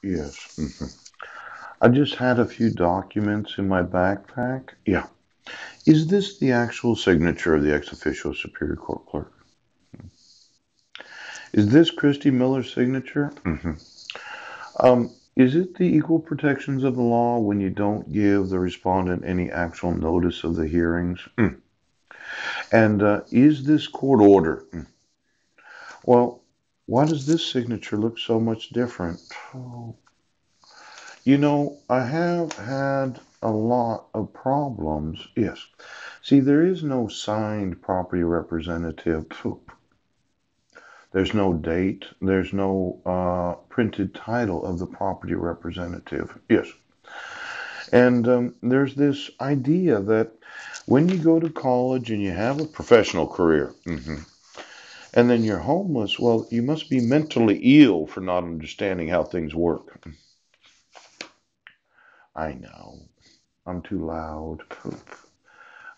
Yes. I just had a few documents in my backpack. Yeah. Is this the actual signature of the ex officio Superior Court clerk? Is this Christy Miller's signature? Is it the equal protections of the law when you don't give the respondent any actual notice of the hearings? And is this court order? Well, why does this signature look so much different? Oh, I have had a lot of problems. Yes. See, there is no signed property representative. There's no date. There's no printed title of the property representative. Yes. And there's this idea that when you go to college and you have a professional career, and then you're homeless, well, you must be mentally ill for not understanding how things work. I know. I'm too loud.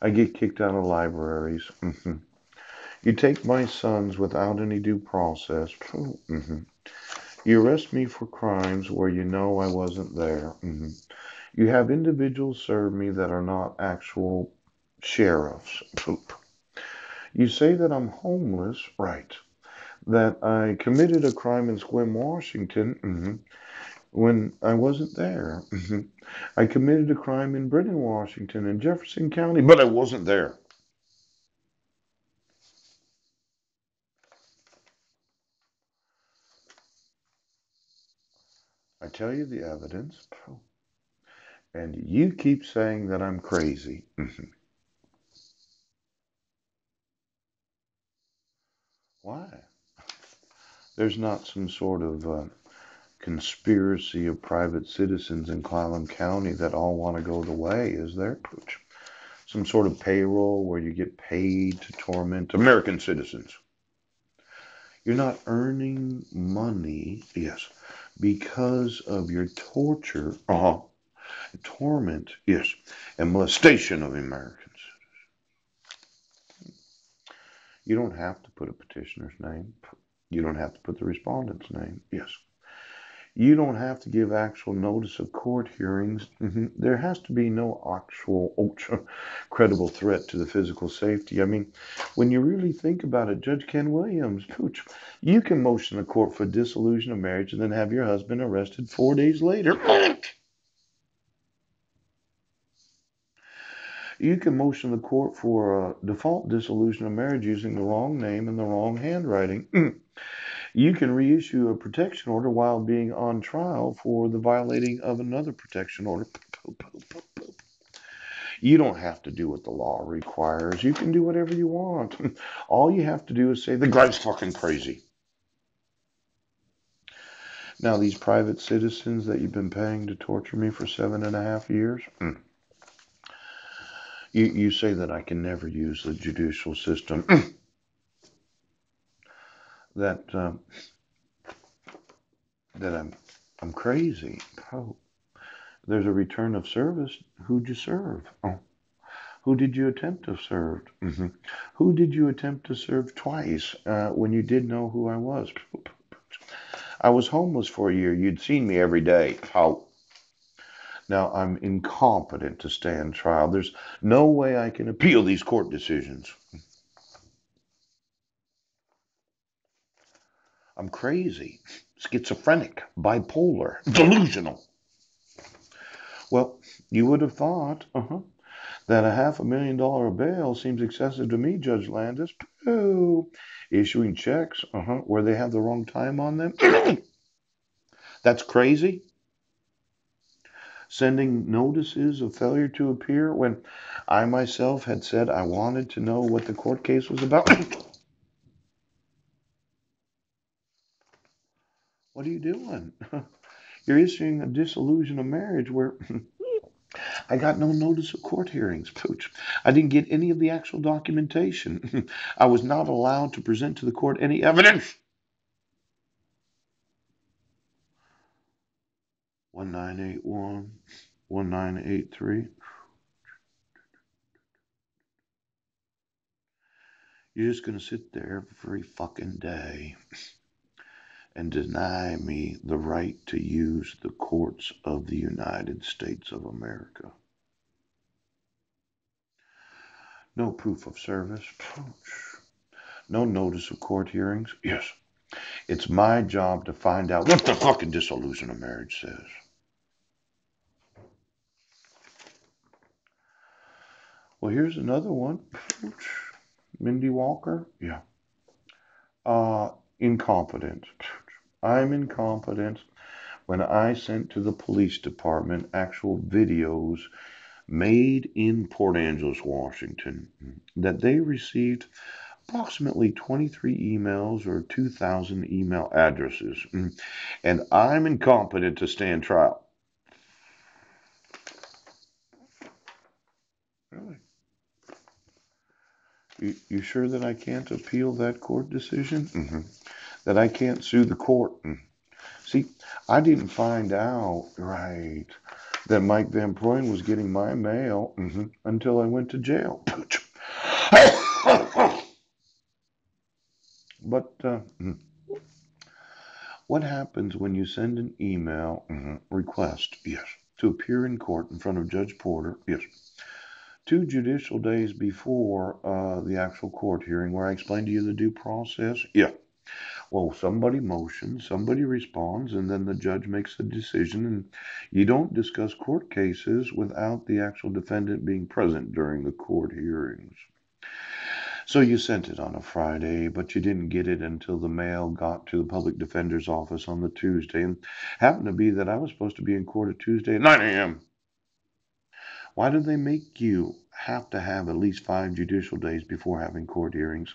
I get kicked out of libraries. You take my sons without any due process. You arrest me for crimes where you know I wasn't there. You have individuals serve me that are not actual sheriffs. You say that I'm homeless, right? That I committed a crime in Sequim, Washington, when I wasn't there. I committed a crime in Brennan, Washington, in Jefferson County, but I wasn't there. I tell you the evidence, and you keep saying that I'm crazy. Why? There's not some sort of conspiracy of private citizens in Clallam County that all want to go the way, is there? Some sort of payroll where you get paid to torment American citizens. You're not earning money, yes, because of your torture, torment, yes, and molestation of Americans. You don't have to put a petitioner's name. You don't have to put the respondent's name. Yes. You don't have to give actual notice of court hearings. There has to be no actual credible threat to the physical safety. I mean, when you really think about it, Judge Ken Williams, coach, you can motion the court for dissolution of marriage and then have your husband arrested 4 days later. You can motion the court for a default dissolution of marriage using the wrong name and the wrong handwriting. You can reissue a protection order while being on trial for the violating of another protection order. You don't have to do what the law requires. You can do whatever you want. All you have to do is say, the guy's fucking crazy. Now, these private citizens that you've been paying to torture me for 7.5 years, you say that I can never use the judicial system, that that I'm crazy. Oh, there's a return of service. Who'd you serve? Oh, who did you attempt to serve? Who did you attempt to serve twice when you did know who I was? I was homeless for a year. You'd seen me every day. How? Now I'm incompetent to stand trial. There's no way I can appeal these court decisions. I'm crazy, schizophrenic, bipolar, delusional. Well, you would have thought, that a $500,000 bail seems excessive to me, Judge Landis. Pooh. Issuing checks, where they have the wrong time on them. That's crazy. Sending notices of failure to appear when I myself had said I wanted to know what the court case was about. What are you doing? You're issuing a dissolution of marriage where I got no notice of court hearings, Pooch. I didn't get any of the actual documentation. I was not allowed to present to the court any evidence. 1981, 1983. You're just going to sit there every fucking day and deny me the right to use the courts of the United States of America. No proof of service. No notice of court hearings. Yes. It's my job to find out what the fucking dissolution of marriage says. Well, here's another one. Mindy Walker. Yeah. Incompetent. I'm incompetent when I sent to the police department actual videos made in Port Angeles, Washington, that they received approximately 23 emails or 2,000 email addresses. And I'm incompetent to stand trial. Really? You sure that I can't appeal that court decision? That I can't sue the court? See, I didn't find out, right, that Mike Van Proyen was getting my mail until I went to jail. But what happens when you send an email request, yes, to appear in court in front of Judge Porter, yes, 2 judicial days before the actual court hearing where I explained to you the due process? Yeah. Well, somebody motions, somebody responds, and then the judge makes a decision, and you don't discuss court cases without the actual defendant being present during the court hearings. So you sent it on a Friday, but you didn't get it until the mail got to the public defender's office on the Tuesday, and happened to be that I was supposed to be in court at Tuesday at 9 a.m. Why do they make you have to have at least 5 judicial days before having court hearings?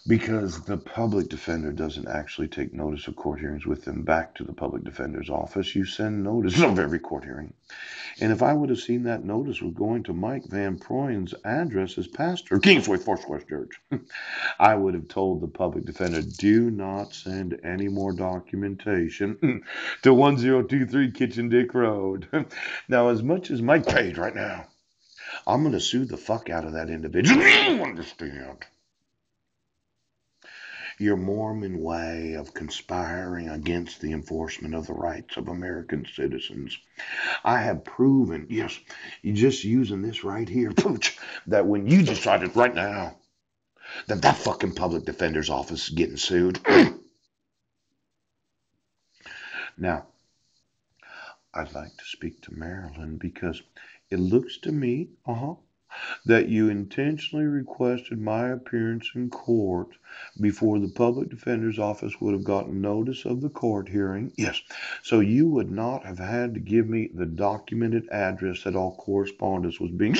Because the public defender doesn't actually take notice of court hearings with them back to the public defender's office. You send notice of every court hearing. And if I would have seen that notice was going to Mike Van Proyen's address as pastor, Kingsway Foursquare Church, I would have told the public defender, do not send any more documentation to 1023 Kitchen Dick Road. Now, as much as Mike paid right now, I'm going to sue the fuck out of that individual. You understand? Your Mormon way of conspiring against the enforcement of the rights of American citizens. I have proven, yes, you're just using this right here, Pooch, that when you decided right now that fucking public defender's office is getting sued. Now, I'd like to speak to Marilyn because it looks to me, that you intentionally requested my appearance in court before the public defender's office would have gotten notice of the court hearing. Yes, so you would not have had to give me the documented address that all correspondence was being